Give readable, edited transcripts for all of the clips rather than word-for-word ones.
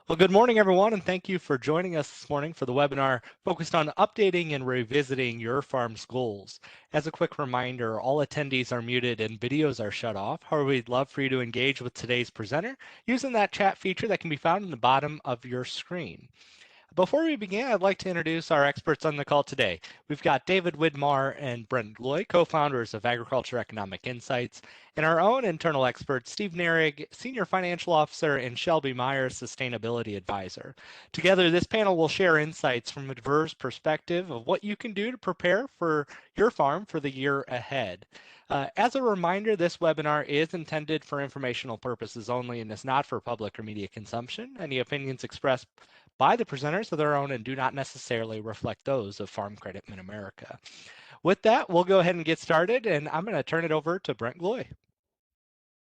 Well, good morning, everyone, and thank you for joining us this morning for the webinar focused on updating and revisiting your farm's goals. As a quick reminder, all attendees are muted and videos are shut off. However, we'd love for you to engage with today's presenter using that chat feature that can be found in the bottom of your screen. Before we begin, I'd like to introduce our experts on the call today. We've got David Widmar and Brent Gloy, co-founders of Agriculture Economic Insights, and our own internal expert, Steve Narig, Senior Financial Officer, and Shelby Myers, Sustainability Advisor. Together, this panel will share insights from a diverse perspective of what you can do to prepare for your farm for the year ahead. As a reminder, this webinar is intended for informational purposes only and is not for public or media consumption. Any opinions expressed by the presenters are their own and do not necessarily reflect those of Farm Credit Mid-America. With that, we'll go ahead and get started, and I'm going to turn it over to Brent Gloy.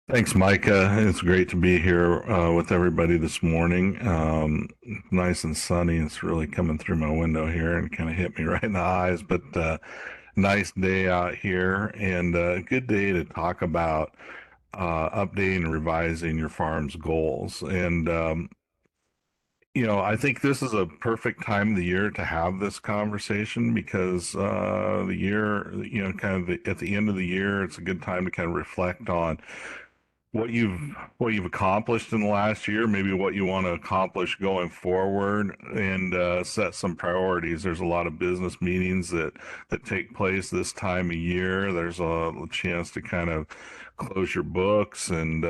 Thanks, Micah. It's great to be here with everybody this morning. Nice and sunny. It's really coming through my window here and kind of hit me right in the eyes, but nice day out here and a good day to talk about updating and revising your farm's goals. And I think this is a perfect time of the year to have this conversation because the year, at the end of the year, it's a good time to kind of reflect on what you've accomplished in the last year, maybe what you want to accomplish going forward, and set some priorities. There's a lot of business meetings that take place this time of year. There's a chance to kind of close your books and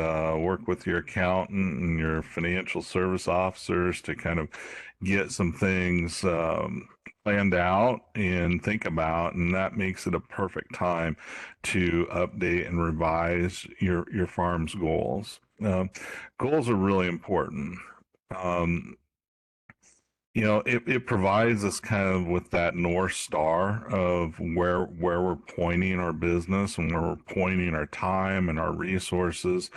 work with your accountant and your financial service officers to kind of get some things planned out and think about, and that makes it a perfect time to update and revise your farm's goals. Goals are really important. Um, it provides us kind of with that North Star of where we're pointing our business and where we're pointing our time and our resources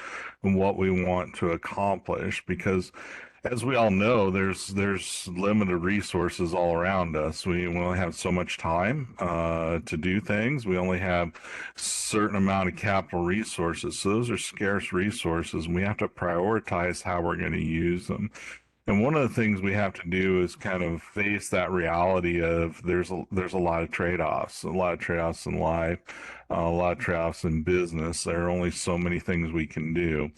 and what we want to accomplish. Because as we all know, there's limited resources all around us. We only have so much time to do things. We only have certain amount of capital resources. So those are scarce resources, and we have to prioritize how we're going to use them. And one of the things we have to do is kind of face that reality of there's a lot of trade-offs, a lot of trade-offs in life, a lot of trade-offs in business. There are only so many things we can do.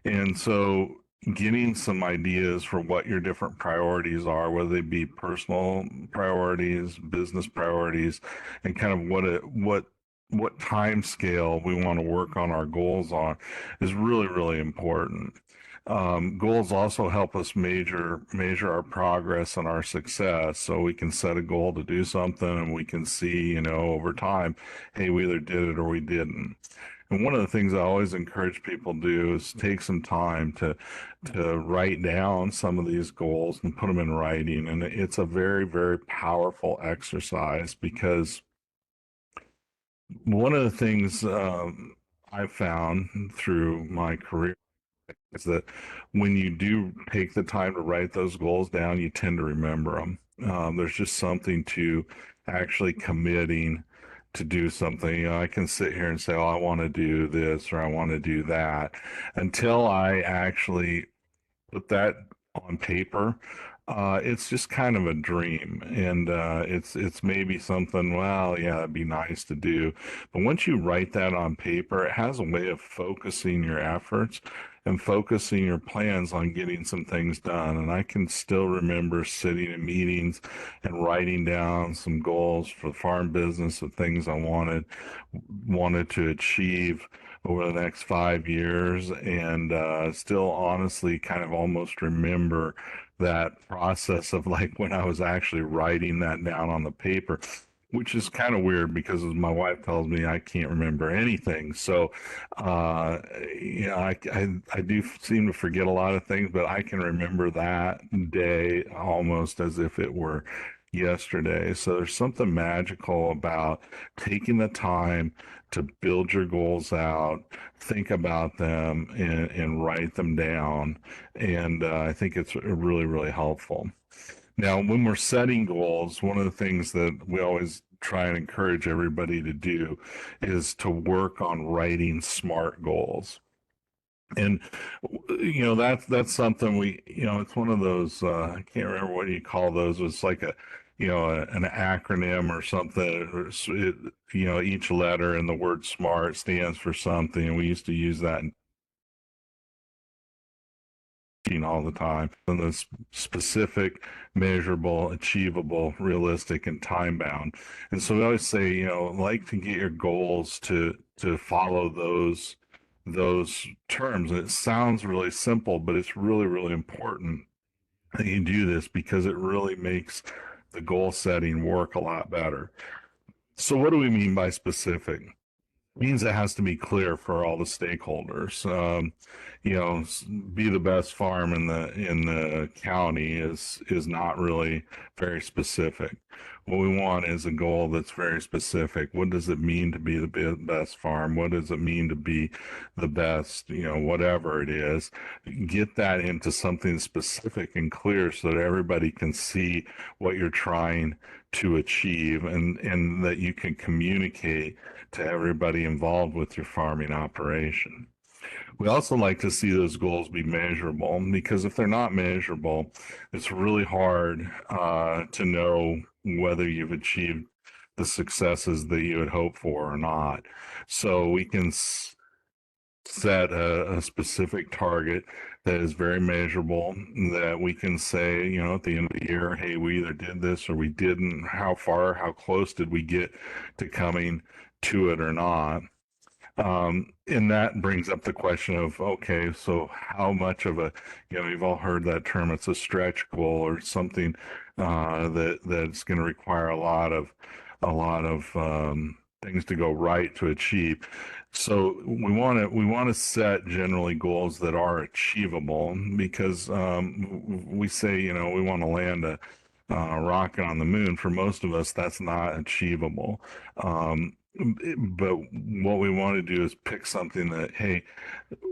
And so getting some ideas for what your different priorities are, whether they be personal priorities, business priorities, and kind of what time scale we want to work on our goals on is really, really important. Goals also help us measure our progress and our success. So we can set a goal to do something and we can see, over time, hey, we either did it or we didn't. And one of the things I always encourage people to do is take some time to write down some of these goals and put them in writing. And it's a very, very powerful exercise because one of the things I've found through my career is that when you do take the time to write those goals down, you tend to remember them. There's just something to actually committing to do something. I can sit here and say, oh, I want to do this or I want to do that until I actually put that on paper. It's just kind of a dream, and it's maybe something. Well, yeah, it'd be nice to do, but once you write that on paper, it has a way of focusing your efforts and focusing your plans on getting some things done. And I can still remember sitting in meetings and writing down some goals for the farm business of things I wanted to achieve over the next 5 years, and still honestly kind of almost remember that process of like when I was actually writing that down on the paper, which is kind of weird because as my wife tells me, I can't remember anything. So, I do seem to forget a lot of things, but I can remember that day almost as if it were yesterday. So there's something magical about taking the time to build your goals out, think about them, and write them down. And I think it's really, really helpful. Now, when we're setting goals, one of the things that we always try and encourage everybody to do is to work on writing SMART goals. And that's something it's one of those I can't remember what you call those. It's like an acronym or something. Each letter in the word SMART stands for something, and we used to use that all the time. And the specific, measurable, achievable, realistic, and time bound. And so we always say, like to get your goals to follow those terms. And it sounds really simple, but it's really, really important that you do this because it really makes the goal setting work a lot better. So what do we mean by specific? Means it has to be clear for all the stakeholders. Be the best farm in the county is not really very specific. What we want is a goal that's very specific. What does it mean to be the best farm? What does it mean to be the best? Whatever it is, get that into something specific and clear so that everybody can see what you're trying to achieve, and that you can communicate to everybody involved with your farming operation. We also like to see those goals be measurable, because if they're not measurable, it's really hard to know whether you've achieved the successes that you had hoped for or not. So we can set a specific target that is very measurable, that we can say, at the end of the year, hey, we either did this or we didn't. How close did we get to coming to it or not? And that brings up the question of, okay, so how much of you've all heard that term, it's a stretch goal or something that's going to require a lot of things to go right to achieve. So we want to set generally goals that are achievable, because we say, we want to land a rocket on the moon. For most of us, that's not achievable. But what we want to do is pick something that, hey,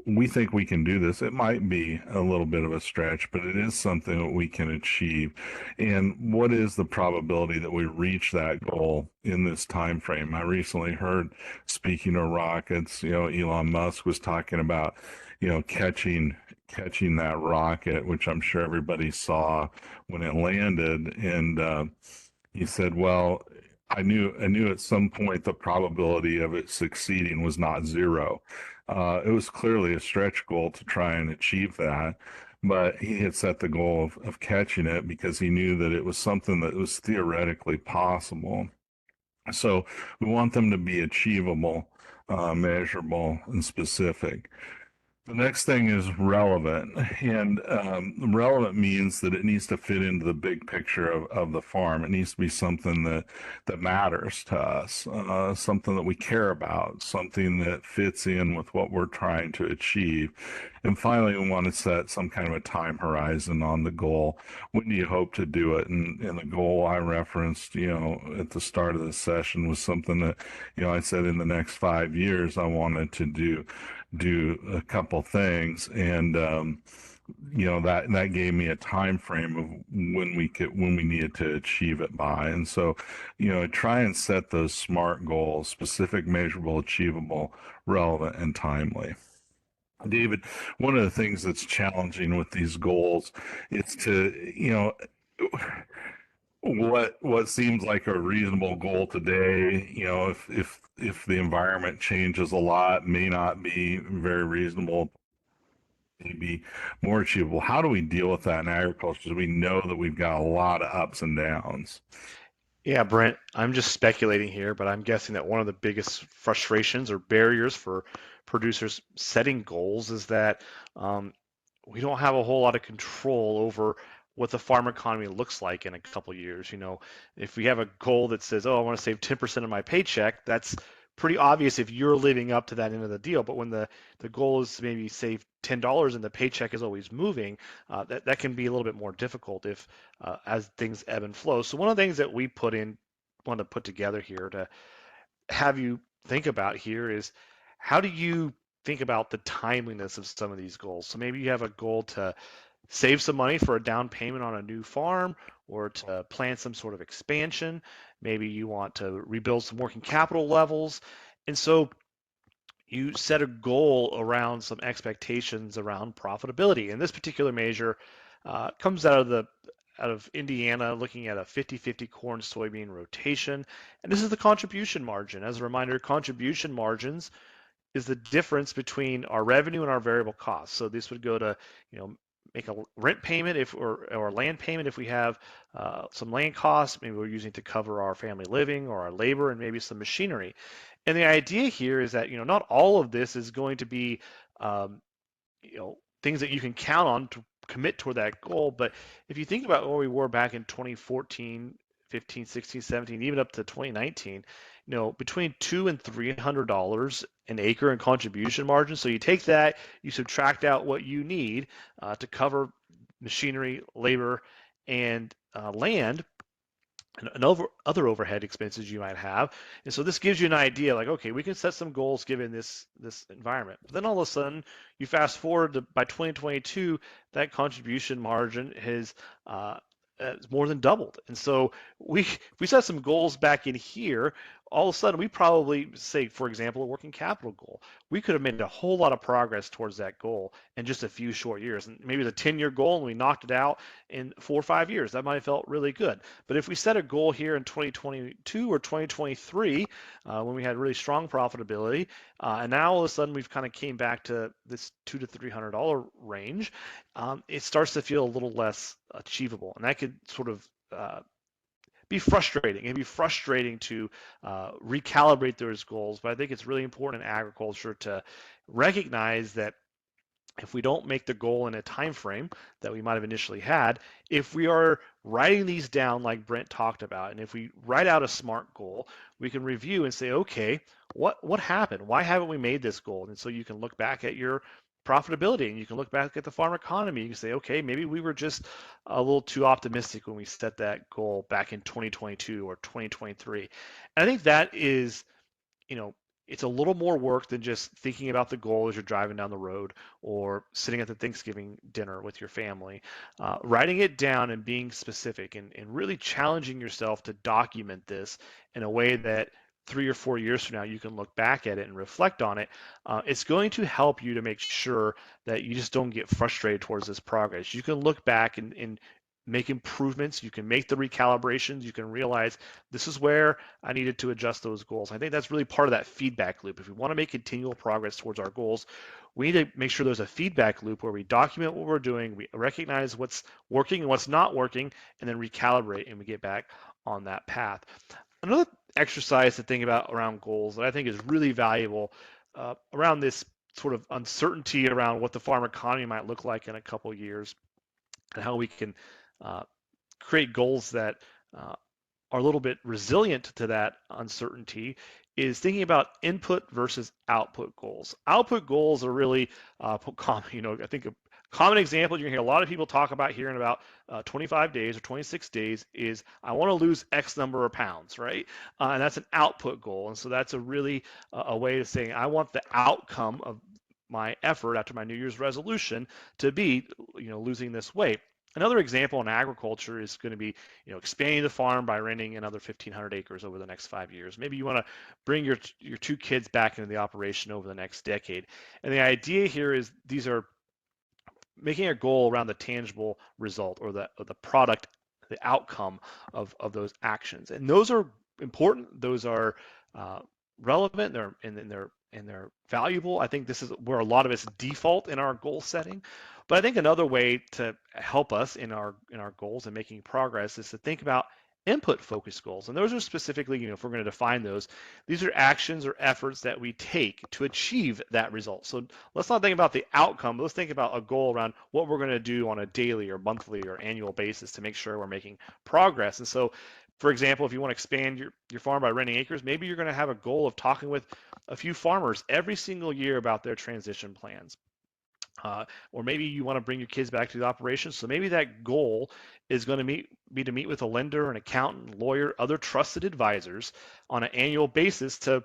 we think we can do this. It might be a little bit of a stretch, but it is something that we can achieve. And what is the probability that we reach that goal in this time frame? I recently heard, speaking of rockets, Elon Musk was talking about, catching that rocket, which I'm sure everybody saw when it landed. And he said, well, I knew at some point the probability of it succeeding was not zero. It was clearly a stretch goal to try and achieve that, but he had set the goal of catching it because he knew that it was something that was theoretically possible. So we want them to be achievable, measurable, and specific. The next thing is relevant, and relevant means that it needs to fit into the big picture of the farm. It needs to be something that matters to us, something that we care about, something that fits in with what we're trying to achieve. And finally, we want to set some kind of a time horizon on the goal. When do you hope to do it? And the goal I referenced, at the start of the session was something that, I said in the next 5 years I wanted to do a couple things, and that gave me a time frame of when we needed to achieve it by. And so try and set those SMART goals: specific, measurable, achievable, relevant, and timely. David, one of the things that's challenging with these goals is to, what seems like a reasonable goal today, if the environment changes a lot, may not be very reasonable, maybe more achievable. How do we deal with that in agriculture? So we know that we've got a lot of ups and downs. Yeah, Brent, I'm just speculating here, but I'm guessing that one of the biggest frustrations or barriers for producers setting goals is that we don't have a whole lot of control over what the farm economy looks like in a couple years. If we have a goal that says, "Oh, I want to save 10% of my paycheck," that's pretty obvious if you're living up to that end of the deal. But when the goal is to maybe save $10 and the paycheck is always moving, that can be a little bit more difficult if as things ebb and flow. So one of the things that we want to put together here to have you think about here is, how do you think about the timeliness of some of these goals? So maybe you have a goal to save some money for a down payment on a new farm, or to plan some sort of expansion. Maybe you want to rebuild some working capital levels. And so you set a goal around some expectations around profitability. And this particular measure comes out of Indiana, looking at a 50-50 corn soybean rotation. And this is the contribution margin. As a reminder, contribution margins is the difference between our revenue and our variable costs. So this would go to, make a rent payment or a land payment if we have some land costs, maybe we're using to cover our family living or our labor and maybe some machinery. And the idea here is that, not all of this is going to be, things that you can count on to commit toward that goal. But if you think about where we were back in 2014, 15, 16, 17, even up to 2019, between $200 and $300 an acre in contribution margin. So you take that, you subtract out what you need to cover machinery, labor, and land, and other overhead expenses you might have. And so this gives you an idea, like, okay, we can set some goals given this environment. But then all of a sudden, you fast forward to by 2022, that contribution margin has more than doubled. And so if we set some goals back in here, all of a sudden we probably say, for example, a working capital goal. We could have made a whole lot of progress towards that goal in just a few short years. And maybe it's a 10-year goal and we knocked it out in 4 or 5 years. That might have felt really good. But if we set a goal here in 2022 or 2023, when we had really strong profitability, and now all of a sudden we've kind of came back to this $200 to $300 range, it starts to feel a little less achievable. And that could sort of be frustrating. It'd be frustrating to recalibrate those goals, but I think it's really important in agriculture to recognize that if we don't make the goal in a time frame that we might have initially had, if we are writing these down like Brent talked about, and if we write out a SMART goal, we can review and say, okay, what happened? Why haven't we made this goal? And so you can look back at your profitability and you can look back at the farm economy. You can say, okay, maybe we were just a little too optimistic when we set that goal back in 2022 or 2023. And I think that is, it's a little more work than just thinking about the goal as you're driving down the road or sitting at the Thanksgiving dinner with your family. Writing it down and being specific and really challenging yourself to document this in a way that 3 or 4 years from now you can look back at it and reflect on it. It's going to help you to make sure that you just don't get frustrated towards this progress. You can look back and make improvements. You can make the recalibrations. You can realize this is where I needed to adjust those goals. I think that's really part of that feedback loop. If we want to make continual progress towards our goals, we need to make sure there's a feedback loop where we document what we're doing, we recognize what's working and what's not working, and then recalibrate and we get back on that path. Another exercise to think about around goals that I think is really valuable around this sort of uncertainty around what the farm economy might look like in a couple of years and how we can create goals that are a little bit resilient to that uncertainty is thinking about input versus output goals. Output goals are really common. I think a common example you're gonna hear a lot of people talk about here in about 25 days or 26 days is I want to lose X number of pounds, right? And that's an output goal. And so that's a really a way of saying I want the outcome of my effort after my New Year's resolution to be, losing this weight. Another example in agriculture is going to be, expanding the farm by renting another 1,500 acres over the next 5 years. Maybe you want to bring your 2 kids back into the operation over the next decade. And the idea here is these are making a goal around the tangible result or the product, the outcome of those actions. And those are important. Those are relevant. They're valuable. I think this is where a lot of us default in our goal setting. But I think another way to help us in our goals and making progress is to think about input focused goals. And those are specifically, if we're going to define those, these are actions or efforts that we take to achieve that result. So let's not think about the outcome, but let's think about a goal around what we're going to do on a daily or monthly or annual basis to make sure we're making progress. And so, for example, if you want to expand your farm by renting acres, maybe you're going to have a goal of talking with a few farmers every single year about their transition plans. Or maybe you want to bring your kids back to the operation. So maybe that goal is going to be to meet with a lender, an accountant, lawyer, other trusted advisors on an annual basis to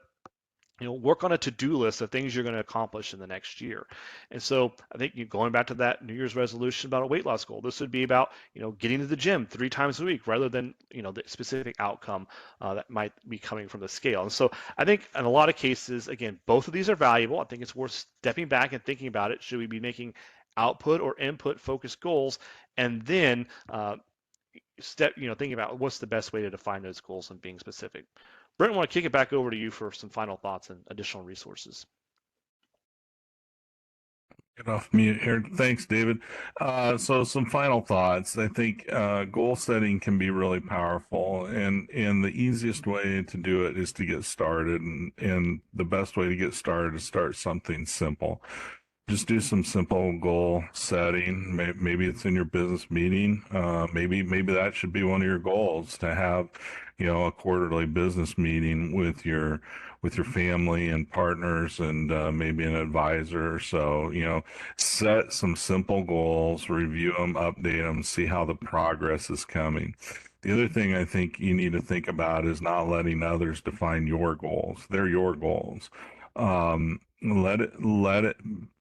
work on a to-do list of things you're going to accomplish in the next year. And so I think going back to that New Year's resolution about a weight loss goal, this would be about, getting to the gym 3 times a week rather than, the specific outcome that might be coming from the scale. And so I think in a lot of cases, again, both of these are valuable. I think it's worth stepping back and thinking about it. Should we be making output or input focused goals? And then thinking about what's the best way to define those goals and being specific. Brent, I want to kick it back over to you for some final thoughts and additional resources. Get off mute here. Thanks, David. So some final thoughts. I think goal setting can be really powerful, and the easiest way to do it is to get started, and the best way to get started is start something simple. Just do some simple goal setting. Maybe it's in your business meeting. Maybe that should be one of your goals, to have, a quarterly business meeting with your family and partners, and maybe an advisor or so. Set some simple goals, review them, update them, see how the progress is coming. The other thing I think you need to think about is not letting others define your goals. They're your goals. Let it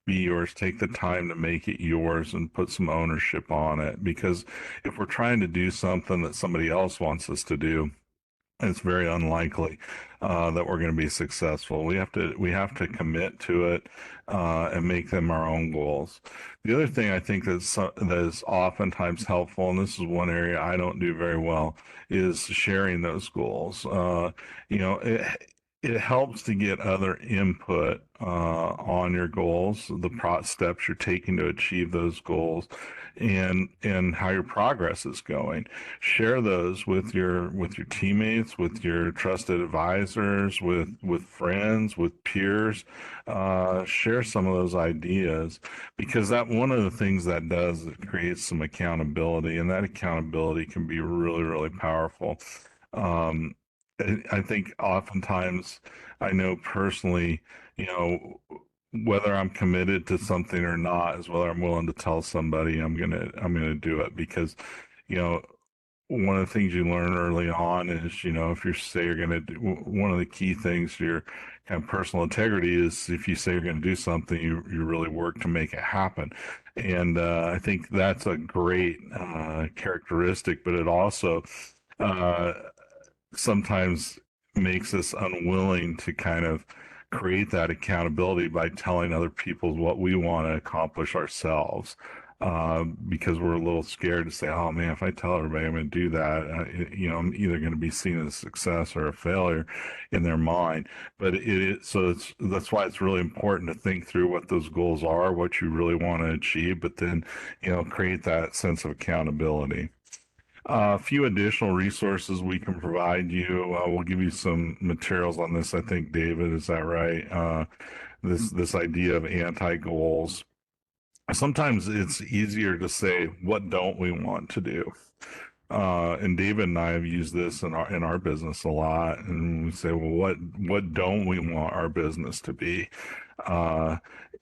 be yours. Take the time to make it yours and put some ownership on it. Because if we're trying to do something that somebody else wants us to do, it's very unlikely that we're going to be successful. We have to commit to it and make them our own goals. The other thing I think that is oftentimes helpful, and this is one area I don't do very well, is sharing those goals. It helps to get other input on your goals, the steps you're taking to achieve those goals, and how your progress is going. Share those with your teammates, with your trusted advisors, with friends, with peers. Share some of those ideas, because that one of the things that does, it creates some accountability, and that accountability can be really, really powerful. I think oftentimes, I know personally, whether I'm committed to something or not is whether I'm willing to tell somebody I'm gonna do it. Because, one of the things you learn early on is, if you say you're gonna do, one of the key things to your kind of personal integrity is, if you say you're gonna do something, you really work to make it happen. And I think that's a great characteristic, but it also sometimes makes us unwilling to kind of create that accountability by telling other people what we want to accomplish ourselves, because we're a little scared to say, oh man, if I tell everybody I'm going to do that, I'm either going to be seen as a success or a failure in their mind. But that's why it's really important to think through what those goals are, what you really want to achieve, but then create that sense of accountability. A few additional resources we can provide you. We'll give you some materials on this. I think, David, is that right? This idea of anti-goals. Sometimes it's easier to say, what don't we want to do? And David and I have used this in our business a lot, and we say, well, what don't we want our business to be?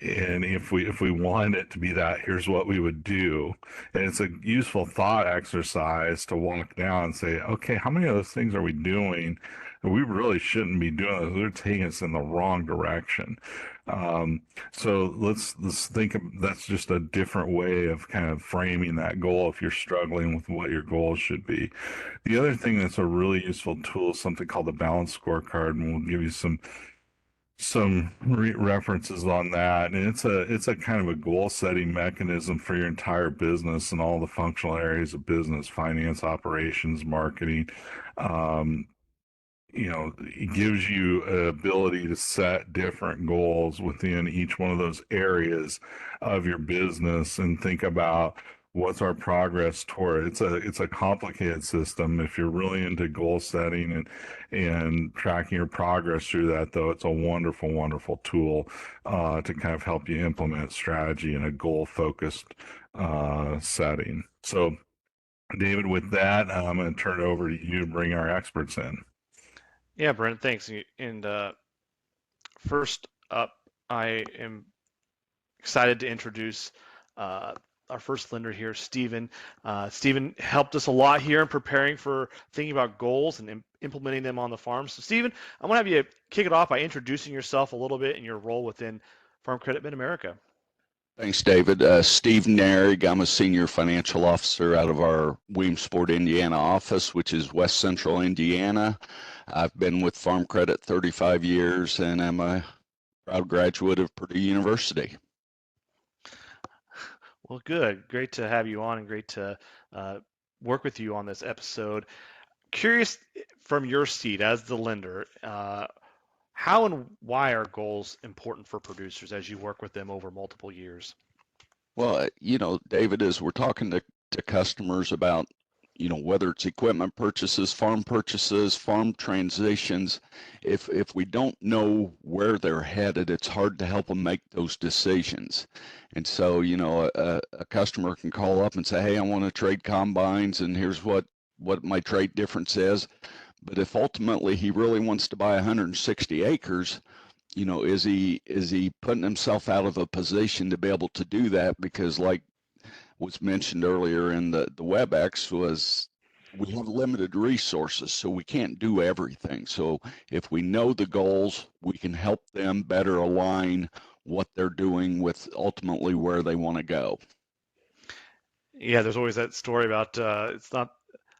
And if we want it to be that, here's what we would do. And it's a useful thought exercise to walk down and say, okay, how many of those things are we doing that we really shouldn't be doing? They're taking us in the wrong direction. So let's think of, that's just a different way of kind of framing that goal if you're struggling with what your goals should be. The other thing that's a really useful tool is something called the Balanced Scorecard, and we'll give you some references on that. And it's a kind of a goal setting mechanism for your entire business and all the functional areas of business: finance, operations, marketing. It gives you an ability to set different goals within each one of those areas of your business and think about what's our progress toward. It's a complicated system. If you're really into goal setting and tracking your progress through that, though, it's a wonderful, wonderful tool to kind of help you implement strategy in a goal-focused setting. So, David, with that, I'm going to turn it over to you to bring our experts in. Yeah, Brent, thanks. And first up, I am excited to introduce our first lender here, Stephen. Stephen helped us a lot here in preparing for thinking about goals and implementing them on the farm. So Stephen, I'm going to have you kick it off by introducing yourself a little bit and your role within Farm Credit Mid-America. Thanks, David. Steve Narig. I'm a senior financial officer out of our Williamsport, Indiana office, which is West Central Indiana. I've been with Farm Credit 35 years, and I'm a proud graduate of Purdue University. Well, good. Great to have you on and great to work with you on this episode. Curious from your seat as the lender, how and why are goals important for producers as you work with them over multiple years? Well, David, as we're talking to customers about, whether it's equipment purchases, farm transitions, if we don't know where they're headed, it's hard to help them make those decisions. And so, a customer can call up and say, hey, I want to trade combines, and here's what my trade difference is. But if ultimately he really wants to buy 160 acres, is he putting himself out of a position to be able to do that? Because like was mentioned earlier in the WebEx, was we have limited resources, so we can't do everything. So if we know the goals, we can help them better align what they're doing with ultimately where they want to go. Yeah, there's always that story about it's not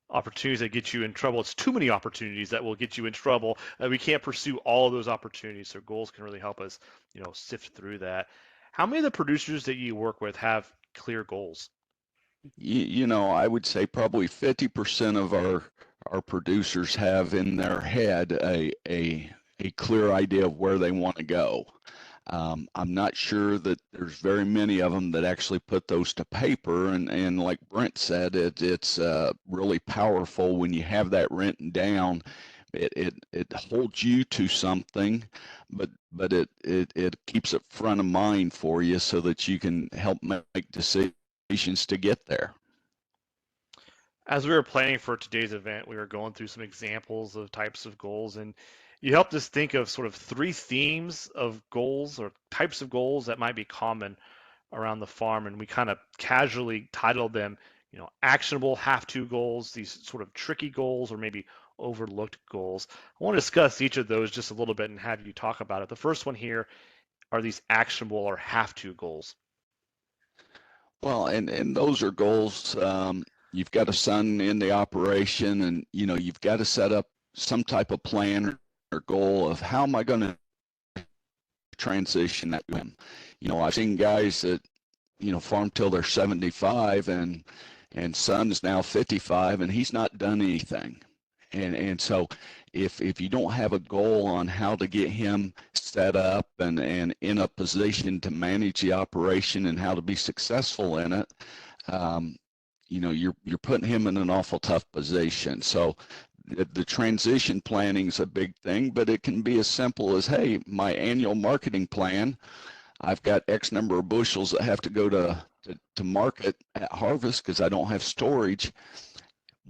opportunities that get you in trouble. It's too many opportunities that will get you in trouble. We can't pursue all of those opportunities. So goals can really help us, sift through that. How many of the producers that you work with have clear goals? I would say probably 50% of our producers have in their head a clear idea of where they want to go. I'm not sure that there's very many of them that actually put those to paper, and like Brent said, it's really powerful when you have that written down. It holds you to something, but it keeps it front of mind for you so that you can help make decisions to get there. As we were planning for today's event, we were going through some examples of types of goals, and you helped us think of sort of 3 themes of goals or types of goals that might be common around the farm, and we kind of casually titled them, actionable have-to goals, these sort of tricky goals, or maybe overlooked goals. I want to discuss each of those just a little bit and have you talk about it. The first one here are these actionable or have-to goals. Well, and those are goals. You've got a son in the operation, and you've got to set up some type of plan or goal of how am I going to transition that to him. I've seen guys that farm till they're 75, and son's now 55, and he's not done anything. And so if you don't have a goal on how to get him set up and in a position to manage the operation and how to be successful in it, you're putting him in an awful tough position. So the transition planning is a big thing, but it can be as simple as, hey, my annual marketing plan, I've got X number of bushels that have to go to market at harvest because I don't have storage.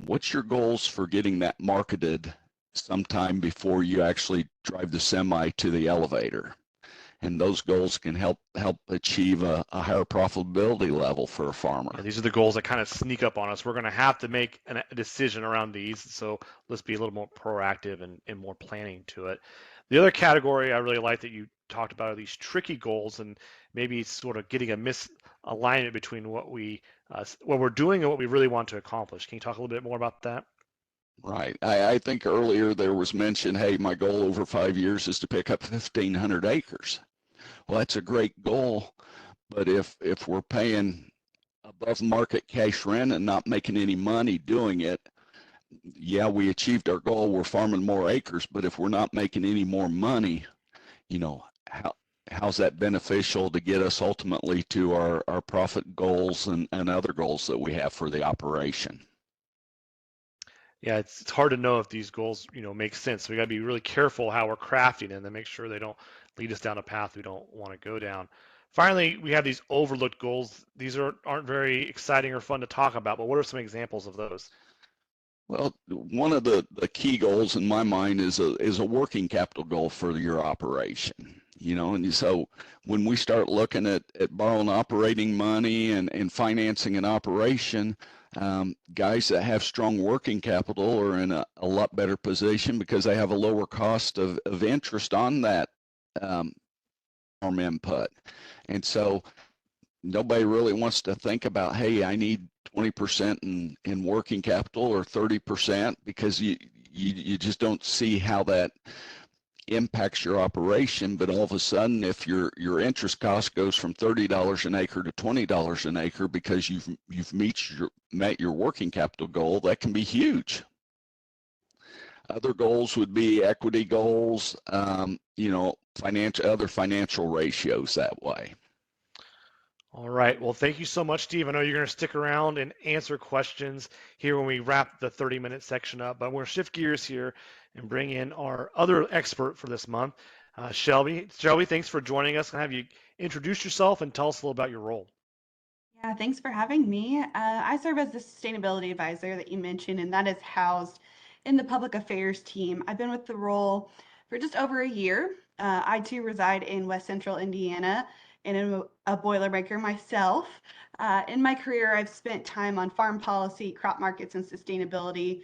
What's your goals for getting that marketed sometime before you actually drive the semi to the elevator? And those goals can help achieve a higher profitability level for a farmer. Yeah, these are the goals that kind of sneak up on us. We're going to have to make a decision around these, so let's be a little more proactive and more planning to it. The other category I really like that you talked about are these tricky goals, and maybe sort of getting a misalignment between what we're doing and what we really want to accomplish. Can you talk a little bit more about that? Right. I think earlier there was mention, hey, my goal over 5 years is to pick up 1,500 acres. Well, that's a great goal, but if we're paying above market cash rent and not making any money doing it, yeah, we achieved our goal, we're farming more acres, but if we're not making any more money, how's that beneficial to get us ultimately to our profit goals and other goals that we have for the operation? Yeah, it's hard to know if these goals, make sense. So we got to be really careful how we're crafting them and make sure they don't lead us down a path we don't want to go down. Finally, we have these overlooked goals. These aren't very exciting or fun to talk about, but what are some examples of those? Well, one of the key goals in my mind is a working capital goal for your operation. And so when we start looking at borrowing operating money and financing an operation, Guys that have strong working capital are in a lot better position because they have a lower cost of interest on that farm input. And so nobody really wants to think about, hey, I need 20% in working capital or 30% because you just don't see how that impacts your operation. But all of a sudden, if your interest cost goes from $30 an acre to $20 an acre because you've met your working capital goal, that can be huge. Other goals would be equity goals, other financial ratios that way. All right. Well, thank you so much, Steve. I know you're going to stick around and answer questions here when we wrap the 30-minute section up, but we're going to shift gears here and bring in our other expert for this month, Shelby. Shelby, thanks for joining us. Can I have you introduce yourself and tell us a little about your role? Yeah, thanks for having me. I serve as the sustainability advisor that you mentioned, and that is housed in the public affairs team. I've been with the role for just over a year. I too reside in West Central Indiana and am a Boilermaker myself. In my career, I've spent time on farm policy, crop markets, and sustainability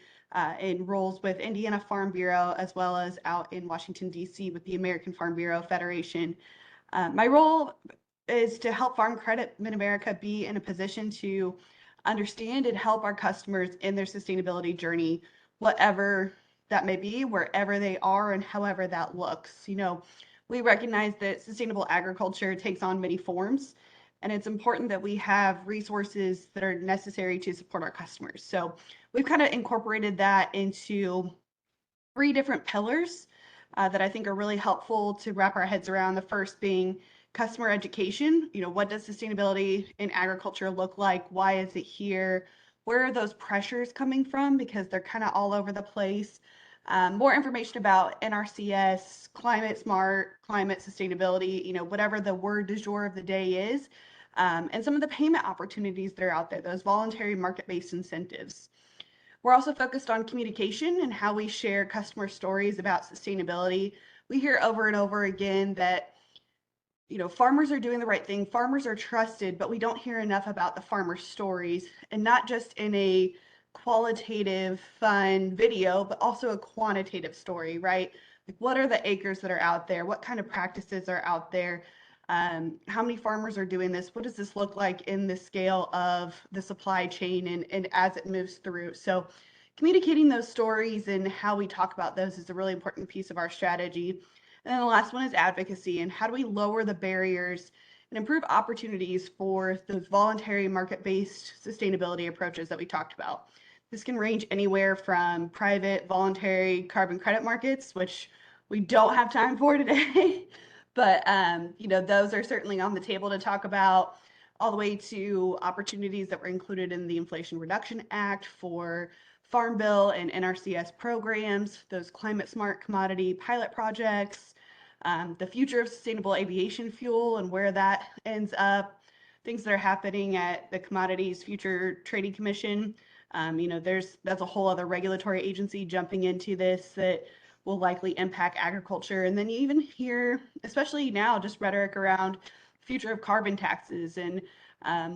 in roles with Indiana Farm Bureau, as well as out in Washington, D.C. with the American Farm Bureau Federation. My role is to help Farm Credit Mid-America be in a position to understand and help our customers in their sustainability journey, whatever that may be, wherever they are, and however that looks. We recognize that sustainable agriculture takes on many forms, and it's important that we have resources that are necessary to support our customers. So we've kind of incorporated that into 3 different pillars that I think are really helpful to wrap our heads around. The first being customer education. What does sustainability in agriculture look like? Why is it here? Where are those pressures coming from? Because they're kind of all over the place. More information about NRCS, climate smart, climate sustainability, whatever the word du jour of the day is, and some of the payment opportunities that are out there, those voluntary market-based incentives. We're also focused on communication and how we share customer stories about sustainability. We hear over and over again that farmers are doing the right thing, farmers are trusted, but we don't hear enough about the farmer stories, and not just in a qualitative, fun video, but also a quantitative story, right? Like, what are the acres that are out there? What kind of practices are out there? How many farmers are doing this? What does this look like in the scale of the supply chain and as it moves through? So communicating those stories and how we talk about those is a really important piece of our strategy. And then the last one is advocacy, and how do we lower the barriers and improve opportunities for those voluntary market-based sustainability approaches that we talked about. This can range anywhere from private voluntary carbon credit markets, which we don't have time for today, but those are certainly on the table to talk about, all the way to opportunities that were included in the Inflation Reduction Act for Farm Bill and NRCS programs, those climate smart commodity pilot projects, the future of sustainable aviation fuel and where that ends up, things that are happening at the Commodities Future Trading Commission. That's a whole other regulatory agency jumping into this that will likely impact agriculture. And then you even hear, especially now, just rhetoric around future of carbon taxes and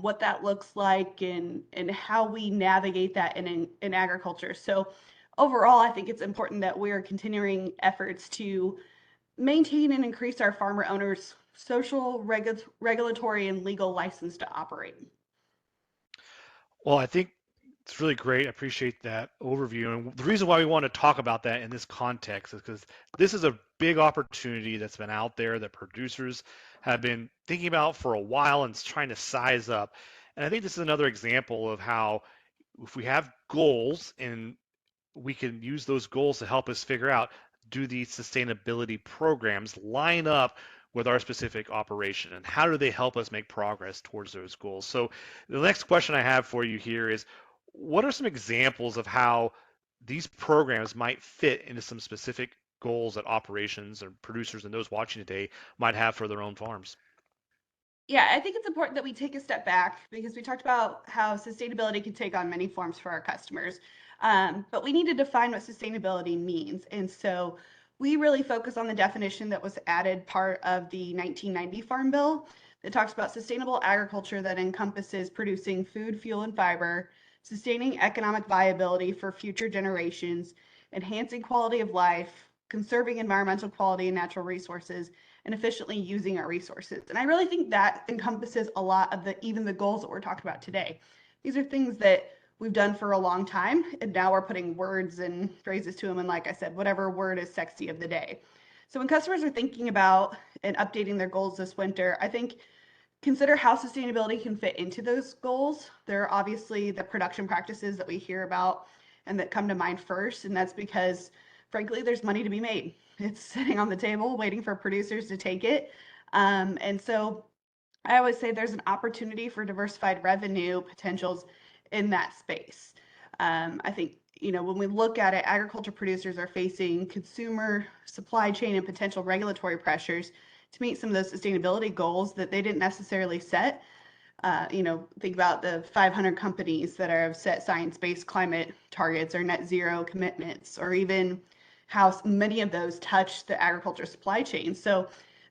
what that looks like and how we navigate that in agriculture. So overall, I think it's important that we're continuing efforts to maintain and increase our farmer owners' social, regulatory, and legal license to operate. Well, I think it's really great. I appreciate that overview. And the reason why we want to talk about that in this context is because this is a big opportunity that's been out there that producers have been thinking about for a while and trying to size up. And I think this is another example of how if we have goals and we can use those goals to help us figure out, do these sustainability programs line up with our specific operation, and how do they help us make progress towards those goals? So the next question I have for you here is, what are some examples of how these programs might fit into some specific goals that operations or producers and those watching today might have for their own farms? Yeah, I think it's important that we take a step back because we talked about how sustainability can take on many forms for our customers. But we need to define what sustainability means. And so we really focus on the definition that was added part of the 1990 Farm Bill that talks about sustainable agriculture that encompasses producing food, fuel, and fiber sustaining economic viability for future generations, enhancing quality of life, conserving environmental quality and natural resources, and efficiently using our resources. And I really think that encompasses a lot of even the goals that we're talking about today. These are things that we've done for a long time, and now we're putting words and phrases to them. And like I said, whatever word is sexy of the day. So when customers are thinking about and updating their goals this winter, I think consider how sustainability can fit into those goals. There are obviously the production practices that we hear about and that come to mind first, and that's because, frankly, there's money to be made. It's sitting on the table waiting for producers to take it. And so I always say there's an opportunity for diversified revenue potentials in that space. I think, when we look at it, agriculture producers are facing consumer supply chain and potential regulatory pressures to meet some of those sustainability goals that they didn't necessarily set. Think about the 500 companies that have set science-based climate targets or net zero commitments, or even how many of those touch the agriculture supply chain. So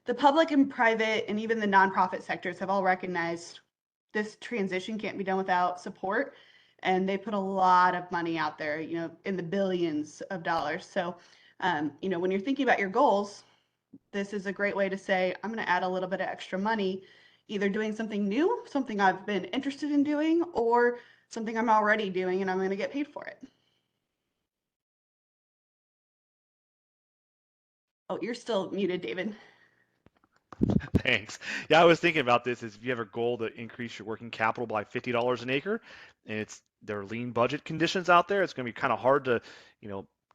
the public and private and even the nonprofit sectors have all recognized this transition can't be done without support. And they put a lot of money out there, in the billions of dollars. So, when you're thinking about your goals, this is a great way to say, I'm going to add a little bit of extra money, either doing something new, something I've been interested in doing, or something I'm already doing and I'm going to get paid for it. Oh, you're still muted, David. Thanks. Yeah, I was thinking about this. Is if you have a goal to increase your working capital by $50 an acre, and there are lean budget conditions out there, it's going to be kind of hard to,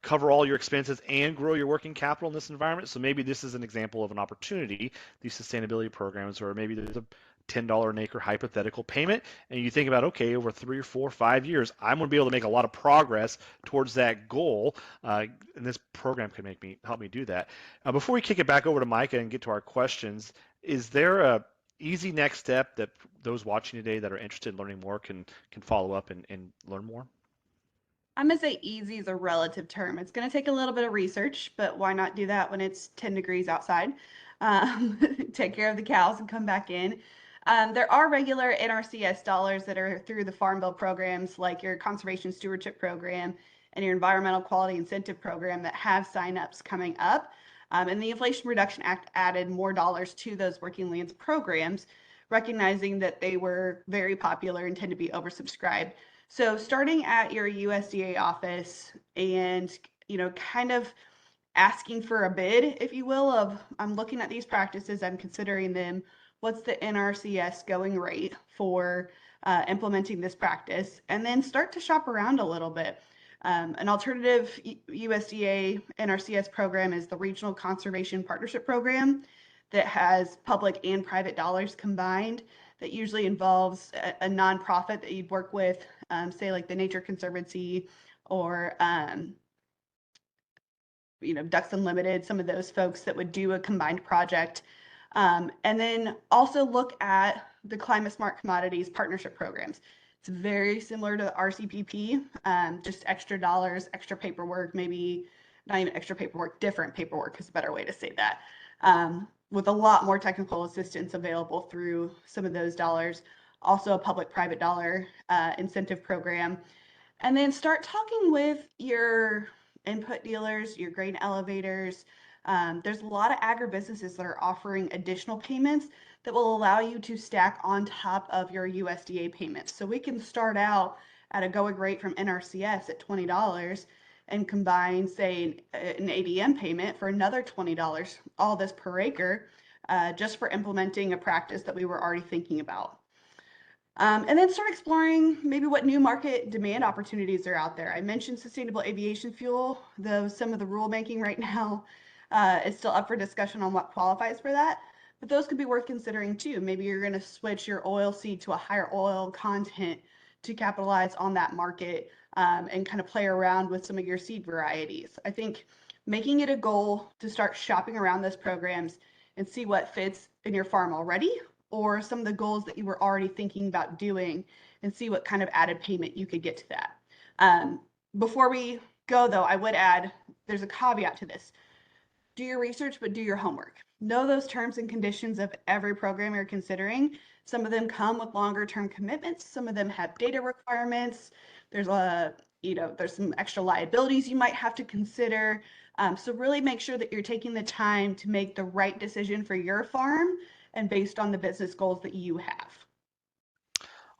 cover all your expenses and grow your working capital in this environment. So maybe this is an example of an opportunity. These sustainability programs, or maybe there's a $10 an acre hypothetical payment, and you think about, okay, over 3 or 4 or 5 years, I'm going to be able to make a lot of progress towards that goal, and this program can help me do that. Before we kick it back over to Micah and get to our questions, is there a easy next step that those watching today that are interested in learning more can follow up and learn more? I'm going to say easy is a relative term. It's going to take a little bit of research, but why not do that when it's 10 degrees outside? Take care of the cows and come back in. There are regular NRCS dollars that are through the Farm Bill programs, like your Conservation Stewardship Program and your Environmental Quality Incentive Program, that have signups coming up. And the Inflation Reduction Act added more dollars to those working lands programs, recognizing that they were very popular and tend to be oversubscribed. So starting at your USDA office and, kind of asking for a bid, if you will, of I'm looking at these practices, I'm considering them, what's the NRCS going rate for implementing this practice, and then start to shop around a little bit. An alternative USDA NRCS program is the Regional Conservation Partnership Program that has public and private dollars combined, that usually involves a nonprofit that you'd work with, say like the Nature Conservancy or Ducks Unlimited, some of those folks that would do a combined project. And then also look at the Climate Smart Commodities partnership programs. It's very similar to the RCPP, just extra dollars, extra paperwork, maybe not even extra paperwork, different paperwork is a better way to say that, with a lot more technical assistance available through some of those dollars. Also a public-private dollar incentive program. And then start talking with your input dealers, your grain elevators. There's a lot of agribusinesses that are offering additional payments that will allow you to stack on top of your USDA payments. So we can start out at a going rate from NRCS at $20 and combine, say, an ADM payment for another $20, all this per acre, just for implementing a practice that we were already thinking about. And then start exploring maybe what new market demand opportunities are out there. I mentioned sustainable aviation fuel, though some of the rulemaking right now is still up for discussion on what qualifies for that. But those could be worth considering too. Maybe you're going to switch your oil seed to a higher oil content to capitalize on that market, and kind of play around with some of your seed varieties. I think making it a goal to start shopping around those programs and see what fits in your farm already, or some of the goals that you were already thinking about doing, and see what kind of added payment you could get to that. Before we go though, I would add, there's a caveat to this. Do your research, but do your homework. Know those terms and conditions of every program you're considering, Some of them come with longer term commitments. Some of them have data requirements. There's there's some extra liabilities you might have to consider. So really make sure that you're taking the time to make the right decision for your farm and based on the business goals that you have.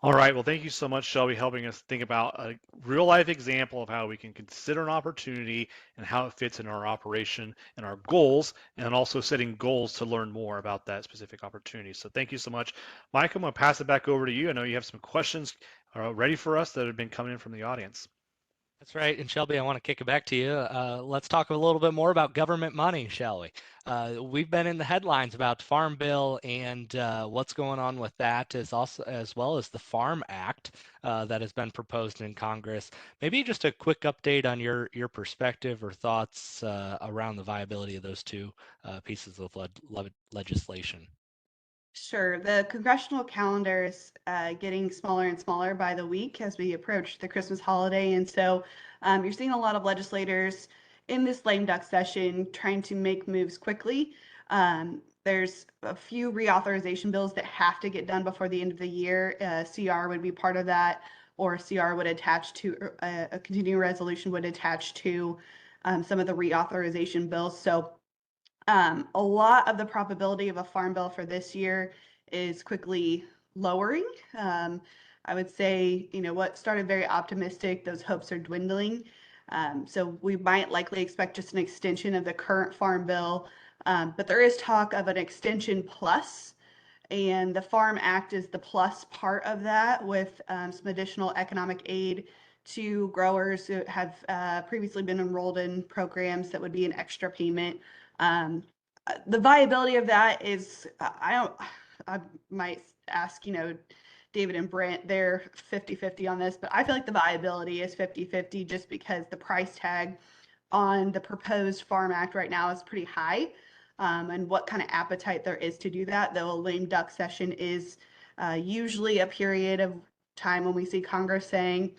All right, well, thank you so much, Shelby, helping us think about a real life example of how we can consider an opportunity and how it fits in our operation and our goals, and also setting goals to learn more about that specific opportunity. So thank you so much. Mike, I'm going to pass it back over to you. I know you have some questions ready for us that have been coming in from the audience. That's right. And Shelby, I want to kick it back to you. Let's talk a little bit more about government money, shall we? We've been in the headlines about Farm Bill and what's going on with that, as well as the Farm Act that has been proposed in Congress. Maybe just a quick update on your perspective or thoughts around the viability of those two pieces of legislation. Sure. The congressional calendar is getting smaller and smaller by the week as we approach the Christmas holiday. And so you're seeing a lot of legislators in this lame duck session trying to make moves quickly. There's a few reauthorization bills that have to get done before the end of the year. CR would be part of that, or CR would attach to a continuing resolution would attach to some of the reauthorization bills. So a lot of the probability of a farm bill for this year is quickly lowering. I would say, what started very optimistic, those hopes are dwindling. So we might likely expect just an extension of the current farm bill, but there is talk of an extension plus, and the Farm Act is the plus part of that, with some additional economic aid to growers who have previously been enrolled in programs that would be an extra payment. The viability of that is, I might ask, David and Brent, they're 50-50 on this, but I feel like the viability is 50-50 just because the price tag on the proposed Farm Act right now is pretty high, and what kind of appetite there is to do that, though a lame duck session is usually a period of time when we see Congress saying,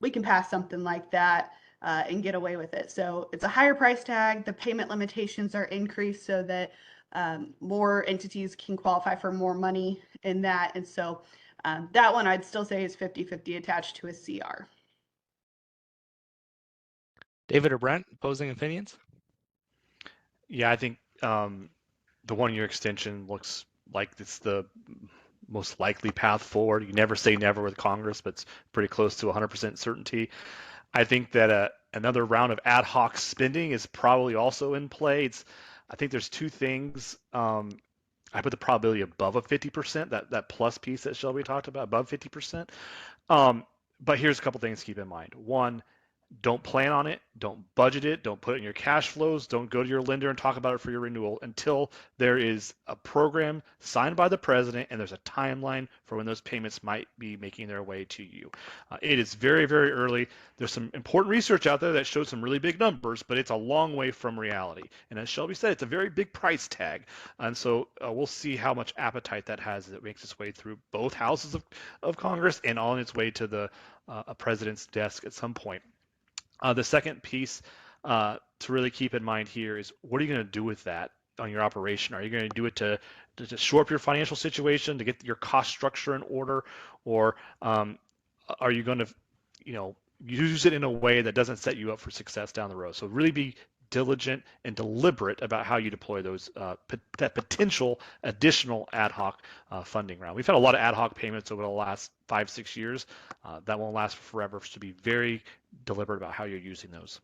we can pass something like that and get away with it. So it's a higher price tag. The payment limitations are increased so that more entities can qualify for more money in that. And so that one I'd still say is 50-50 attached to a CR. David or Brent, opposing opinions? Yeah, I think the 1-year extension looks like it's the most likely path forward. You never say never with Congress, but it's pretty close to 100% certainty. I think that another round of ad hoc spending is probably also in play. I think there's two things. I put the probability above a 50%, that plus piece that Shelby talked about, above 50%. But here's a couple things to keep in mind. One, don't plan on it, don't budget it, don't put it in your cash flows, don't go to your lender and talk about it for your renewal until there is a program signed by the president and there's a timeline for when those payments might be making their way to you. It is very, very early. There's some important research out there that shows some really big numbers, but it's a long way from reality. And as Shelby said, it's a very big price tag. And so we'll see how much appetite that has as it makes its way through both houses of Congress and on its way to the president's desk at some point. The second piece to really keep in mind here is, what are you going to do with that on your operation? Are you going to do it to shore up your financial situation, to get your cost structure in order, or are you going to use it in a way that doesn't set you up for success down the road? So really be diligent and deliberate about how you deploy those that potential additional ad hoc funding round. We've had a lot of ad hoc payments over the last 5-6 years. That won't last forever, so to be very deliberate about how you're using those.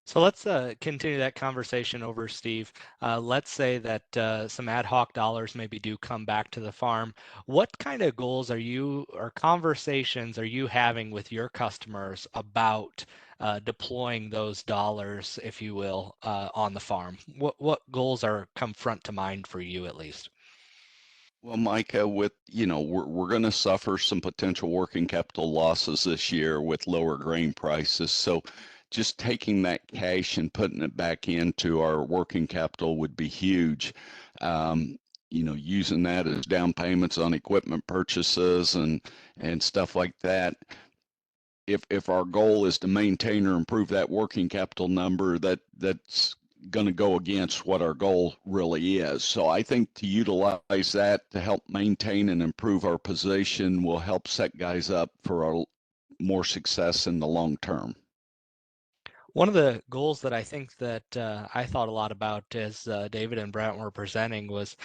So let's continue that conversation over, Steve. Let's say that some ad hoc dollars maybe do come back to the farm. What kind of goals or conversations are you having with your customers about deploying those dollars, if you will, on the farm? What goals come front to mind for you, at least? Well, Micah, we're going to suffer some potential working capital losses this year with lower grain prices. So just taking that cash and putting it back into our working capital would be huge. Using that as down payments on equipment purchases and stuff like that. If our goal is to maintain or improve that working capital number, that's going to go against what our goal really is. So I think to utilize that to help maintain and improve our position will help set guys up for more success in the long term. One of the goals that I think that I thought a lot about as David and Brent were presenting was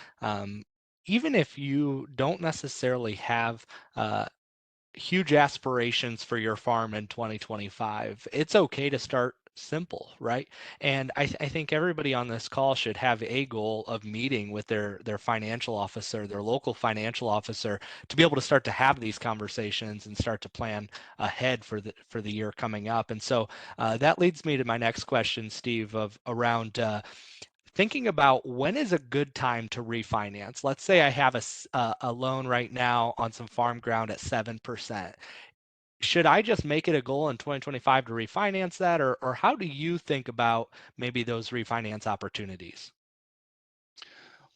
even if you don't necessarily have huge aspirations for your farm in 2025, it's okay to start simple, right? And I think everybody on this call should have a goal of meeting with their financial officer, their local financial officer, to be able to start to have these conversations and start to plan ahead for the year coming up. And so that leads me to my next question, Steve, of around thinking about when is a good time to refinance. Let's say I have a loan right now on some farm ground at 7%. Should I just make it a goal in 2025 to refinance that, or how do you think about maybe those refinance opportunities?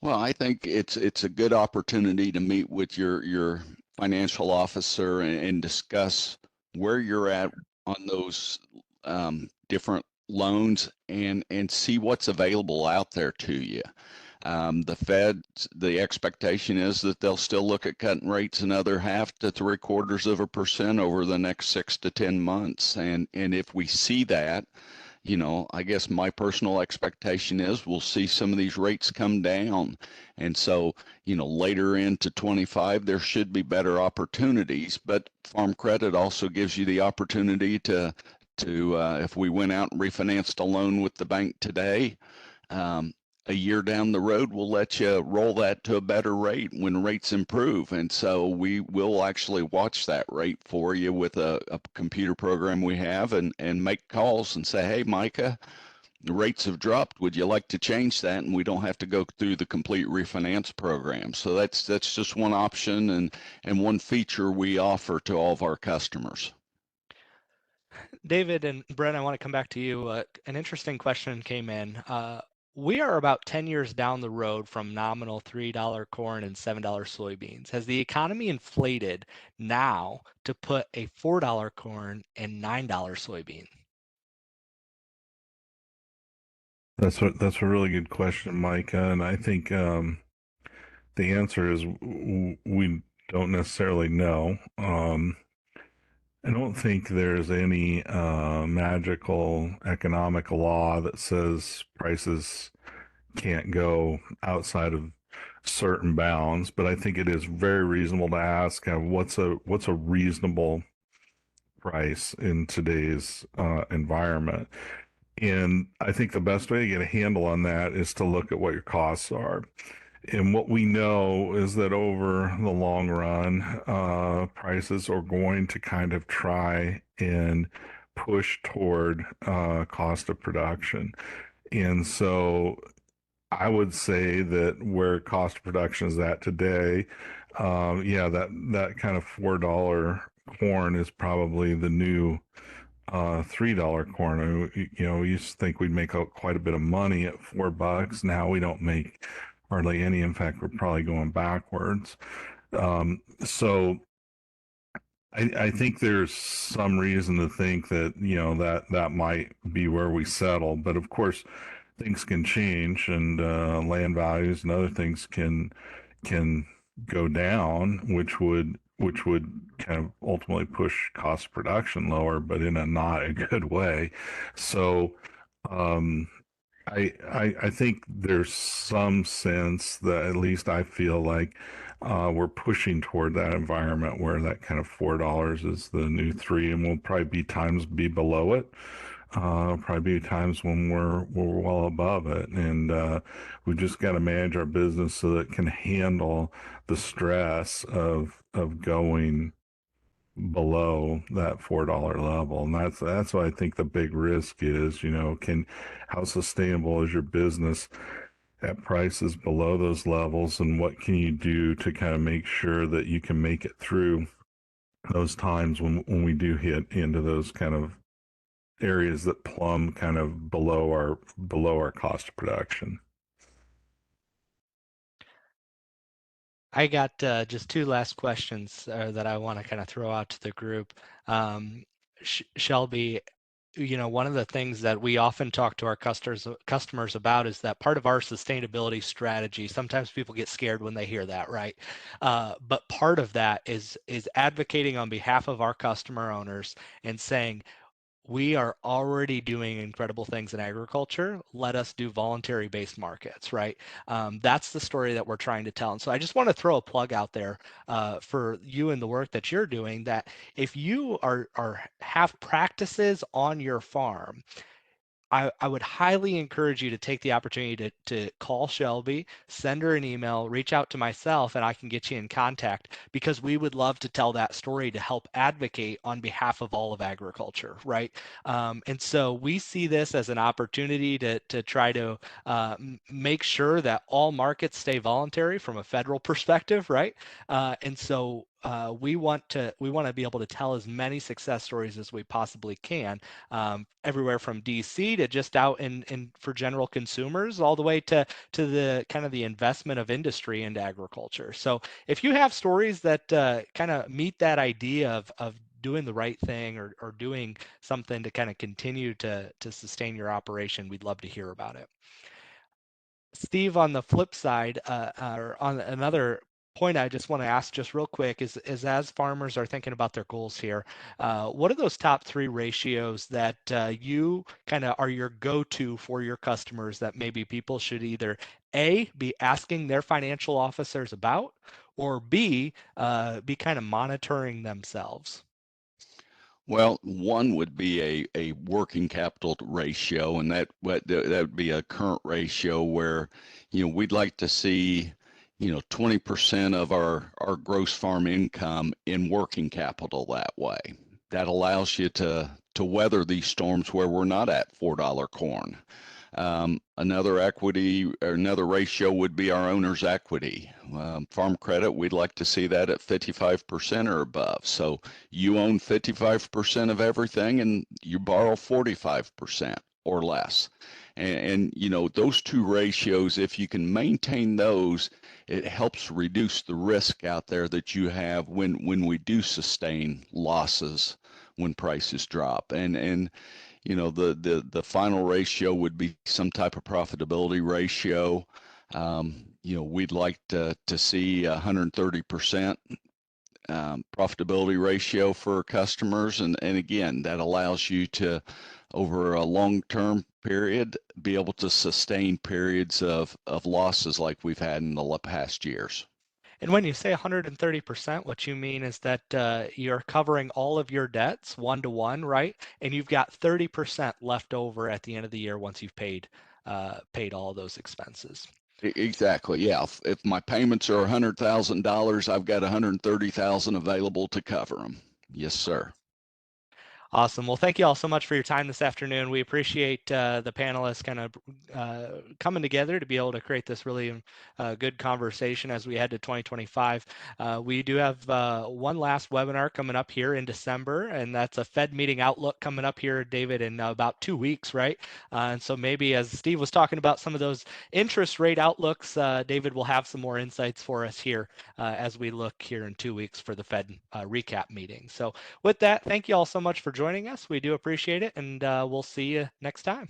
Well, I think it's a good opportunity to meet with your financial officer and discuss where you're at on those different loans and see what's available out there to you. The Fed, the expectation is that they'll still look at cutting rates another 0.5 to 0.75% over the next 6 to 10 months. And if we see that, I guess my personal expectation is we'll see some of these rates come down. And so, later into 25, there should be better opportunities, but Farm Credit also gives you the opportunity to if we went out and refinanced a loan with the bank today, a year down the road, we'll let you roll that to a better rate when rates improve. And so we will actually watch that rate for you with a computer program we have and make calls and say, hey, Micah, the rates have dropped. Would you like to change that? And we don't have to go through the complete refinance program. So that's just one option and one feature we offer to all of our customers. David and Brent, I want to come back to you. An interesting question came in. We are about 10 years down the road from nominal $3 corn and $7 soybeans. Has the economy inflated now to put a $4 corn and $9 soybean? That's a really good question, Micah, and I think the answer is we don't necessarily know. I don't think there's any magical economic law that says prices can't go outside of certain bounds, but I think it is very reasonable to ask what's a reasonable price in today's environment. And I think the best way to get a handle on that is to look at what your costs are. And what we know is that over the long run, prices are going to kind of try and push toward cost of production. And so I would say that where cost of production is at today, that kind of $4 corn is probably the new $3 corn. We used to think we'd make quite a bit of money at $4. Now we don't make hardly any. In fact, we're probably going backwards. So I think there's some reason to think that that might be where we settle. But of course, things can change, and land values and other things can go down, which would kind of ultimately push cost of production lower, but in a not a good way. So I think there's some sense that at least I feel like we're pushing toward that environment where that kind of $4 is the new $3, and we'll probably be below it. Probably be times when we're well above it, and we just got to manage our business so that it can handle the stress of going below that $4 level. And that's what I think the big risk is. How sustainable is your business at prices below those levels, and what can you do to kind of make sure that you can make it through those times when we do hit into those kind of areas that plumb kind of below our cost of production. I got just two last questions that I want to kind of throw out to the group. Shelby, one of the things that we often talk to our customers about is that part of our sustainability strategy, sometimes people get scared when they hear that, right? But part of that is advocating on behalf of our customer owners and saying, we are already doing incredible things in agriculture. Let us do voluntary-based markets, right? That's the story that we're trying to tell. And so I just want to throw a plug out there for you and the work that you're doing, that if you have practices on your farm, I would highly encourage you to take the opportunity to call Shelby, send her an email, reach out to myself, and I can get you in contact, because we would love to tell that story to help advocate on behalf of all of agriculture, right? And so we see this as an opportunity to try to make sure that all markets stay voluntary from a federal perspective, right? And so we want to be able to tell as many success stories as we possibly can, everywhere from DC to just out in for general consumers, all the way to the kind of the investment of industry into agriculture. So if you have stories that kind of meet that idea of doing the right thing, or doing something to kind of continue to sustain your operation, we'd love to hear about it. Steve, on the flip side, or on another point I just want to ask just real quick is as farmers are thinking about their goals here, what are those top 3 ratios that you kind of are your go-to for your customers, that maybe people should either A, be asking their financial officers about, or B, be kind of monitoring themselves? Well, one would be a working capital ratio, and that would be a current ratio where, we'd like to see, 20% of our gross farm income in working capital that way. That allows you to weather these storms where we're not at $4 corn. Another equity or another ratio would be our owner's equity. Farm credit, we'd like to see that at 55% or above. So you own 55% of everything and you borrow 45% or less. And those 2 ratios, if you can maintain those, it helps reduce the risk out there that you have when we do sustain losses when prices drop. And the final ratio would be some type of profitability ratio. We'd like to see 130% profitability ratio for customers, and again, that allows you to, over a long-term period, be able to sustain periods of losses like we've had in the past years. And when you say 130%, what you mean is that you're covering all of your debts 1-to-1, right? And you've got 30% left over at the end of the year once you've paid all those expenses. Exactly. Yeah. If my payments are $100,000, I've got $130,000 available to cover them. Yes, sir. Awesome. Well, thank you all so much for your time this afternoon. We appreciate the panelists kind of coming together to be able to create this really good conversation as we head to 2025. We do have one last webinar coming up here in December, and that's a Fed meeting outlook coming up here, David, in about 2 weeks, right? And so maybe, as Steve was talking about some of those interest rate outlooks, David will have some more insights for us here as we look here in 2 weeks for the Fed recap meeting. So with that, thank you all so much for joining us. We do appreciate it, and we'll see you next time.